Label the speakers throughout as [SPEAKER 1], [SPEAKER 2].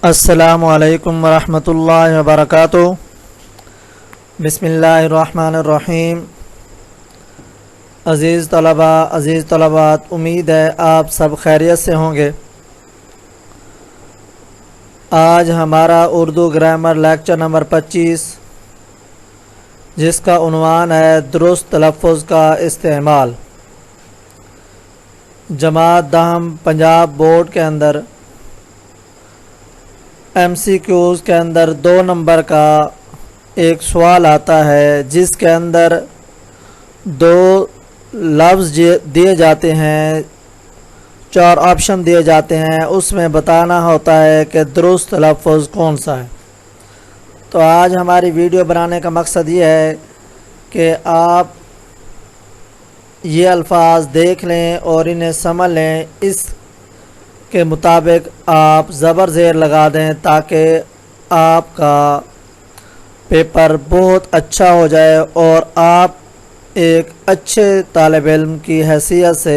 [SPEAKER 1] السلام علیکم ورحمۃ اللہ وبرکاتہ۔ بسم اللہ الرحمن الرحیم۔ عزیز طلباء، عزیز طلبات، امید ہے آپ سب خیریت سے ہوں گے۔ آج ہمارا اردو گرامر لیکچر نمبر 25، جس کا عنوان ہے درست تلفظ کا استعمال، جماعت دہم پنجاب بورڈ کے اندر MCQs کے اندر 2 نمبر کا ایک سوال آتا ہے، جس کے اندر 2 لفظ دیے جاتے ہیں، 4 آپشن دیے جاتے ہیں، اس میں بتانا ہوتا ہے کہ درست لفظ کون سا ہے۔ تو آج ہماری ویڈیو بنانے کا مقصد یہ ہے کہ آپ یہ الفاظ دیکھ لیں اور انہیں سمجھ لیں، اس کے مطابق آپ زبر زیر لگا دیں تاکہ آپ کا پیپر بہت اچھا ہو جائے اور آپ ایک اچھے طالب علم کی حیثیت سے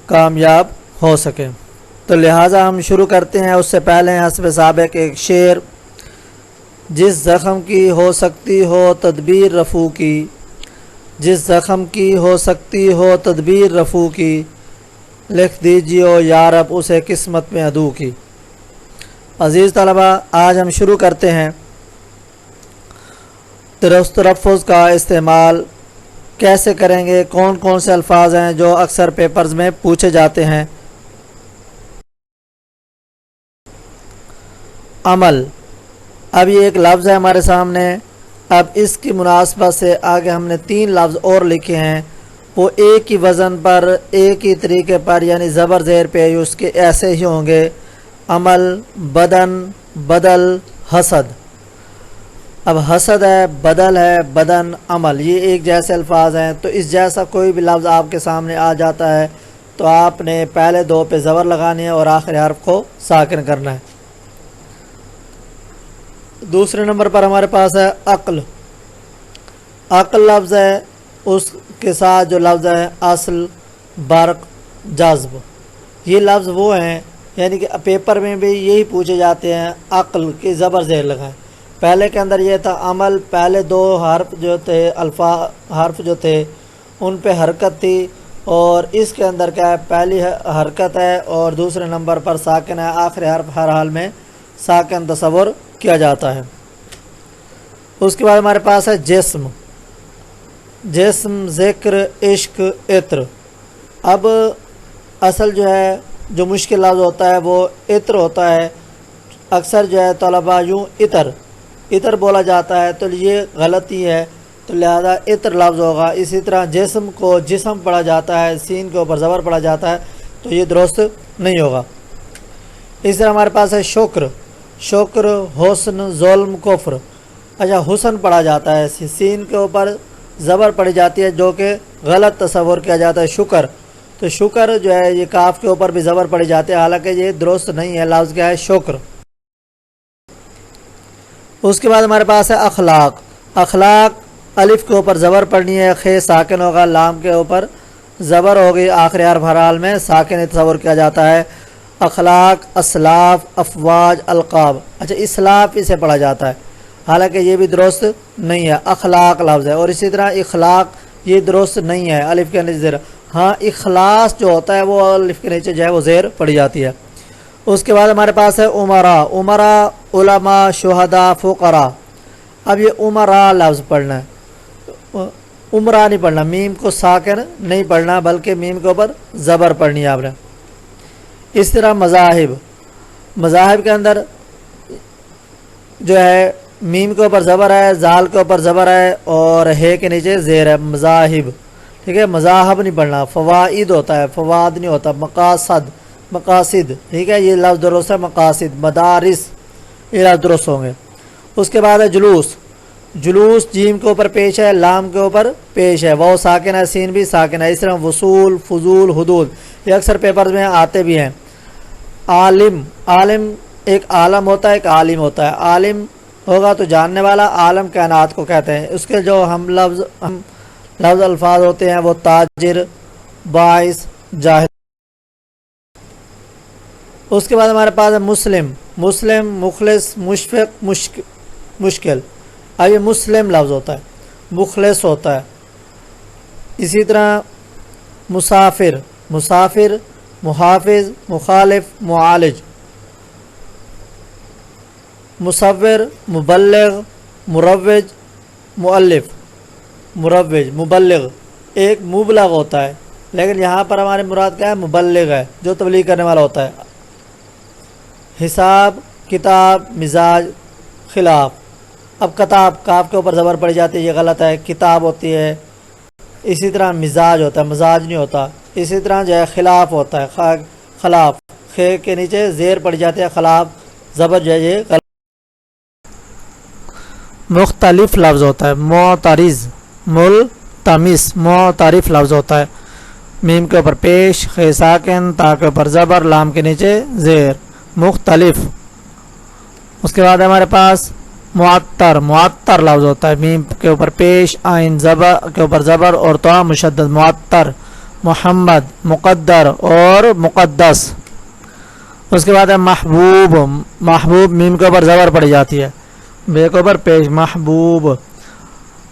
[SPEAKER 1] کامیاب ہو سکیں۔ تو لہٰذا ہم شروع کرتے ہیں۔ اس سے پہلے حسب سابق ایک شعر: جس زخم کی ہو سکتی ہو تدبیر رفو کی، جس زخم کی ہو سکتی ہو تدبیر رفو کی، لکھ دیجیے یا رب اسے قسمت میں عدو کی۔ عزیز طلباء، آج ہم شروع کرتے ہیں۔ درست تلفظ کا استعمال کیسے کریں گے، کون کون سے الفاظ ہیں جو اکثر پیپرز میں پوچھے جاتے ہیں۔ عمل، اب یہ ایک لفظ ہے ہمارے سامنے۔ اب اس کی مناسبت سے آگے ہم نے 3 لفظ اور لکھے ہیں، وہ ایک ہی وزن پر، ایک ہی طریقے پر، یعنی زبر زیر پہ اس کے ایسے ہی ہوں گے: عمل، بدن، بدل، حسد۔ اب حسد ہے، بدل ہے، بدن، عمل، یہ ایک جیسے الفاظ ہیں۔ تو اس جیسا کوئی بھی لفظ آپ کے سامنے آ جاتا ہے تو آپ نے پہلے 2 پہ زبر لگانی ہے اور آخری حرف کو ساکن کرنا ہے۔ دوسرے نمبر پر ہمارے پاس ہے عقل۔ عقل لفظ ہے، اس کے ساتھ جو لفظ ہے اصل، برق، جذب۔ یہ لفظ وہ ہیں، یعنی کہ پیپر میں بھی یہی پوچھے جاتے ہیں، عقل کی زبر زیر لگائیں۔ پہلے کے اندر یہ تھا عمل، پہلے 2 حرف جو تھے، حرف جو تھے ان پہ حرکت تھی، اور اس کے اندر کیا ہے، پہلی حرکت ہے اور دوسرے نمبر پر ساکن ہے، آخری حرف ہر حال میں ساکن تصور کیا جاتا ہے۔ اس کے بعد ہمارے پاس ہے جسم۔ جسم، ذکر، عشق، عطر۔ اب اصل جو ہے، جو مشکل لفظ ہوتا ہے وہ عطر ہوتا ہے۔ اکثر جو ہے طلباء یوں عطر بولا جاتا ہے، تو یہ غلطی ہے، تو لہذا عطر لفظ ہوگا۔ اسی طرح جسم کو جسم پڑھا جاتا ہے، سین کے اوپر زبر پڑھا جاتا ہے، تو یہ درست نہیں ہوگا۔ اس طرح ہمارے پاس ہے شکر۔ شکر، حسن، ظلم، کفر۔ اچھا، حسن پڑھا جاتا ہے، سین کے اوپر زبر پڑی جاتی ہے، جو کہ غلط تصور کیا جاتا ہے شکر۔ تو شکر جو ہے یہ کاف کے اوپر بھی زبر پڑی جاتی ہے، حالانکہ یہ درست نہیں ہے، لفظ کیا ہے، شکر۔ اس کے بعد ہمارے پاس ہے اخلاق۔ اخلاق، الف کے اوپر زبر پڑنی ہے، خے ساکن ہوگا، لام کے اوپر زبر ہوگی، آخری حرف ہر حال میں ساکن تصور کیا جاتا ہے۔ اخلاق، اسلاف، افواج، القاب۔ اچھا، اسلاف اسے پڑھا جاتا ہے، حالانکہ یہ بھی درست نہیں ہے، اخلاق لفظ ہے۔ اور اسی طرح اخلاق، یہ درست نہیں ہے، الف کے نیچے زیر۔ ہاں، اخلاص جو ہوتا ہے وہ الف کے نیچے جو ہے وہ زیر پڑی جاتی ہے۔ اس کے بعد ہمارے پاس ہے عمراء۔ عمراء، علماء، شہداء، فقراء۔ اب یہ عمراء لفظ پڑھنا ہے، عمرہ نہیں پڑھنا، میم کو ساکن نہیں پڑھنا، بلکہ میم کے اوپر زبر پڑھنی ہے آپ نے۔ اس طرح مذاہب۔ مذاہب کے اندر جو ہے میم کے اوپر زبر ہے، زال کے اوپر زبر ہے اور ہے کے نیچے زیر ہے، مذاہب، ٹھیک ہے، مذاہب نہیں پڑھنا۔ فوائد ہوتا ہے، فواد نہیں ہوتا۔ مقاصد، مقاصد، ٹھیک ہے، یہ لفظ درست ہے، مقاصد۔ مدارس، یہ لفظ درست ہوں گے۔ اس کے بعد ہے جلوس۔ جلوس، جیم کے اوپر پیش ہے، لام کے اوپر پیش ہے، وہ ساکن ہے، سین بھی ساکن ہے۔ اس طرح وصول، فضول، حدود، یہ اکثر پیپرز میں آتے بھی ہیں۔ عالم، عالم ایک عالم ہوتا ہے، ایک عالم ہوتا ہے۔ عالم ہوگا تو جاننے والا، عالم کائنات کو کہتے ہیں۔ اس کے جو ہم لفظ الفاظ ہوتے ہیں وہ تاجر، باعث، جاہل۔ اس کے بعد ہمارے پاس ہے مسلم، مسلم مخلص مشفق مشکل. اب یہ مسلم لفظ ہوتا ہے، مخلص ہوتا ہے. اسی طرح مسافر، مسافر محافظ مخالف معالج. مصور مبلغ مروج مؤلف. مروج مبلغ ایک مبلغ ہوتا ہے، لیکن یہاں پر ہمارے مراد کیا ہے؟ مبلغ ہے، جو تبلیغ کرنے والا ہوتا ہے. حساب کتاب مزاج خلاف. اب کتاب کاف کے اوپر زبر پڑی جاتی ہے، یہ غلط ہے، کتاب ہوتی ہے. اسی طرح مزاج ہوتا ہے، مزاج نہیں ہوتا. اسی طرح جو ہے خلاف ہوتا ہے، خلاف خے کے نیچے زیر پڑ جاتے ہیں، خلاف زبر جو ہے یہ غلط. مختلف لفظ ہوتا ہے، معترض ملتمس معترف لفظ ہوتا ہے. میم کے اوپر پیش، خے ساکن، تا کے اوپر زبر، لام کے نیچے زیر. مختلف. اس کے بعد ہمارے پاس معطر، معطر لفظ ہوتا ہے، میم کے اوپر پیش، آئین زبر کے اوپر زبر اور تو مشدد. معطر. محمد مقدر اور مقدس. اس کے بعد ہے محبوب، محبوب میم کے اوپر زبر پڑی جاتی ہے، بے کے اوپر پیش محبوب.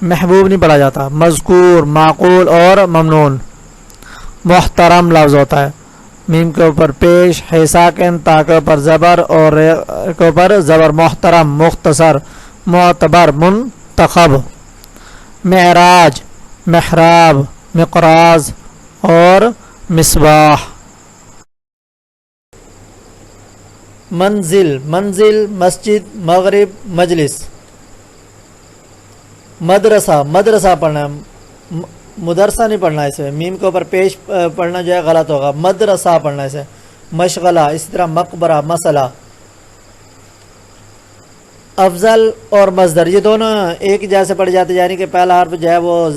[SPEAKER 1] محبوب نہیں پڑھا جاتا. مذکور معقول اور ممنون. محترم لفظ ہوتا ہے، میم کے اوپر پیش، ہے ساکن، تا کے اوپر زبر اور کے اوپر زبر. محترم مختصر معتبر منتخب. معراج محراب مقراض اور مصباح. منزل، منزل مسجد مغرب مجلس. مدرسہ، مدرسہ پڑھنا ہے، مدرسہ نہیں پڑھنا ہے. اسے میم کے اوپر پیش پڑھنا جو ہے غلط ہوگا، مدرسہ پڑھنا ہے اسے. مشغلہ. اسی طرح مقبرہ مسئلہ. افضل اور مصدر یہ دونوں ایک جیسے پڑھ جاتے ہیں، یعنی کہ پہلا حرف جو ہے وہ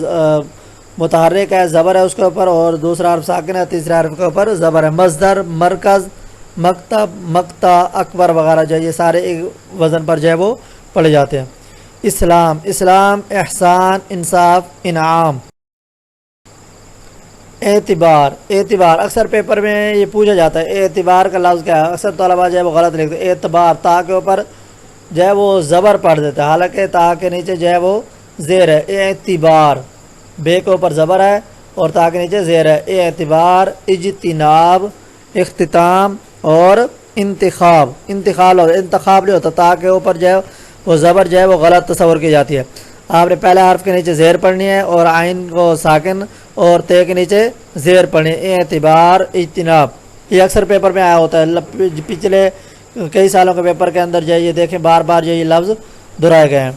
[SPEAKER 1] متحرک ہے، زبر ہے اس کے اوپر، اور دوسرا حرف ساکن ہے، تیسرا حرف کے اوپر زبر ہے. مصدر مرکز مکتب مقطع اکبر وغیرہ جو ہے یہ سارے ایک وزن پر جو ہے وہ پڑھے جاتے ہیں. اسلام، اسلام احسان انصاف انعام. اعتبار، اعتبار اکثر پیپر میں یہ پوچھا جاتا ہے اعتبار کا لفظ کیا ہے. اکثر طلباء جو ہے وہ غلط لکھتے ہیں. اعتبار تا کے اوپر جو ہے وہ زبر پڑھ دیتا ہے، حالانکہ تا کے نیچے جو ہے وہ زیر ہے. اعتبار بے کے اوپر زبر ہے اور تا کے نیچے زیر ہے. اعتبار اجتناب اختتام اور انتخاب. انتخاب انتخاب نہیں ہوتا، تا کے اوپر جو ہے وہ زبر جو ہے وہ غلط تصور کی جاتی ہے. آپ نے پہلے حرف کے نیچے زیر پڑھنی ہے اور عین کو ساکن اور تے کے نیچے زیر پڑھنی. اعتبار اجتناب یہ اکثر پیپر میں آیا ہوتا ہے، پچھلے کئی سالوں کے پیپر کے اندر جو ہے یہ دیکھیں بار بار جو یہ لفظ دہرائے گئے ہیں.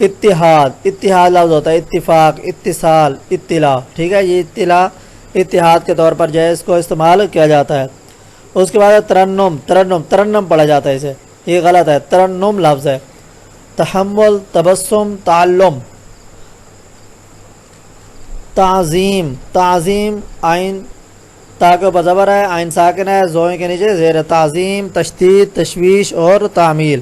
[SPEAKER 1] اتحاد، اتحاد لفظ ہوتا ہے، اتفاق اتصال اطلاع. ٹھیک ہے، یہ اطلاع اتحاد کے طور پر جو ہے اس کو استعمال کیا جاتا ہے. اس کے بعد ترنم، ترنم ترنم پڑھا جاتا ہے اسے، یہ غلط ہے، ترنم لفظ ہے. تحمل تبسم تعلم. تعظیم، تعظیم عین تا کے اوپر زبر ہے، عین ساکن ہے، زوئیں کے نیچے زیر. تعظیم تشدید تشویش اور تعمیل.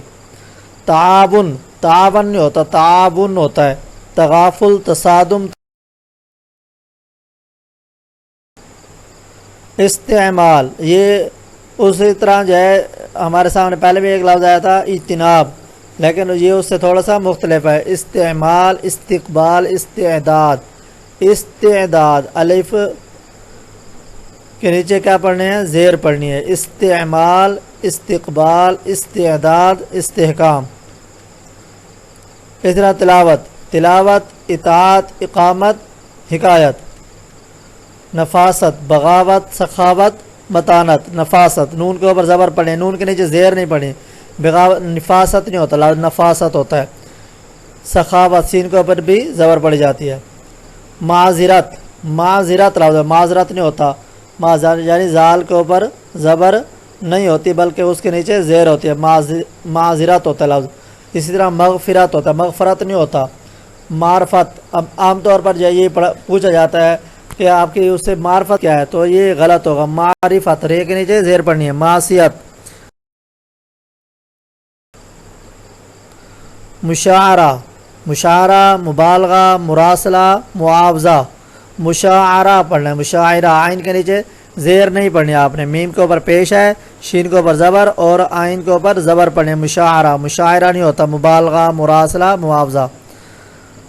[SPEAKER 1] تعاون، تعاون نہیں ہوتا، تعاون ہوتا ہے. تغافل تصادم. استعمال یہ اسی طرح جو ہے ہمارے سامنے پہلے بھی ایک لفظ آیا تھا اجتناب، لیکن یہ اس سے تھوڑا سا مختلف ہے. استعمال استقبال استعداد. استعداد الف کے نیچے کیا پڑھنے ہیں؟ زیر پڑھنی ہے. استعمال استقبال استعداد استحکام. اس طرح تلاوت، تلاوت اطاعت اقامت حکایت. نفاست بغاوت سخاوت متانت. نفاست نون کے اوپر زبر پڑھیں، نون کے نیچے زیر نہیں پڑھیں. بغاوت نفاست نہیں ہوتا، نفاست ہوتا ہے. سخاوت سین کے اوپر بھی زبر پڑی جاتی ہے. معذرت، معذرت لفظ ہے، معذرت نہیں ہوتا، یعنی زال کے اوپر زبر نہیں ہوتی بلکہ اس کے نیچے زیر ہوتی ہے. معذرت ہوتا ہے لفظ. اسی طرح مغفرت ہوتا ہے، مغفرت نہیں ہوتا. معرفت، اب عام طور پر جو یہ پوچھا جاتا ہے کہ آپ کی اس سے معرفت کیا ہے، تو یہ غلط ہوگا. معرفت رے کے نیچے زیر پڑھنی ہے. معصیت. مشاعرہ، مشاعرہ مبالغہ مراسلہ معاوضہ. مشاعرہ پڑھنا ہے، مشاعرہ عین کے نیچے زیر نہیں پڑھنی آپ نے، میم کے اوپر پیش ہے، شین کے اوپر زبر اور آئین کے اوپر زبر پڑھنی، مشاعرہ، مشاعرہ نہیں ہوتا، مبالغہ، مراسلہ، معاوضہ۔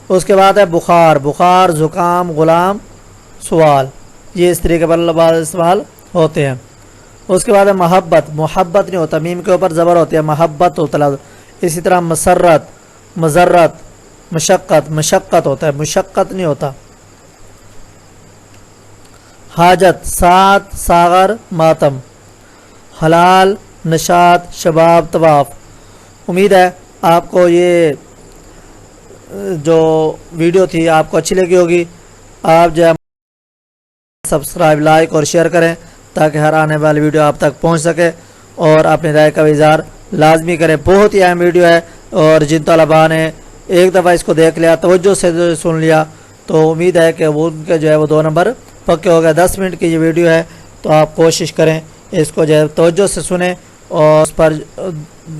[SPEAKER 1] اس کے بعد ہے بخار، بخار، زکام، غلام، سوال، یہ اس طریقے پر بعض استعمال ہوتے ہیں۔ اس کے بعد ہے محبت، محبت نہیں ہوتا، میم کے اوپر زبر ہوتی ہے، محبت ہوتا لفظ۔ اسی طرح مسرت، مضرت، مشقت، مشقت ہوتا ہے، مشقت نہیں ہوتا۔ حاجت، سات، ساغر، ماتم، حلال، نشاط، شباب، طواف۔ امید ہے آپ کو یہ جو ویڈیو تھی آپ کو اچھی لگی ہوگی۔ آپ جو ہے سبسکرائب، لائک اور شیئر کریں تاکہ ہر آنے والی ویڈیو آپ تک پہنچ سکے، اور اپنی رائے کا اظہار لازمی کریں۔ بہت ہی اہم ویڈیو ہے، اور جن طلباء نے ایک دفعہ اس کو دیکھ لیا، توجہ سے سن لیا، تو امید ہے کہ وہ ان کے جو ہے وہ 2 نمبر پکے ہو گئے۔ 10 منٹ کی یہ ویڈیو ہے، تو آپ کوشش کریں اس کو جو ہے توجہ سے سنیں اور اس پر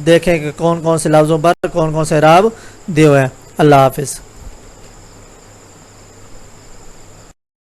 [SPEAKER 1] دیکھیں کہ کون کون سے لفظوں پر کون کون سے اعراب دیے ہوئے ہیں۔ اللہ حافظ۔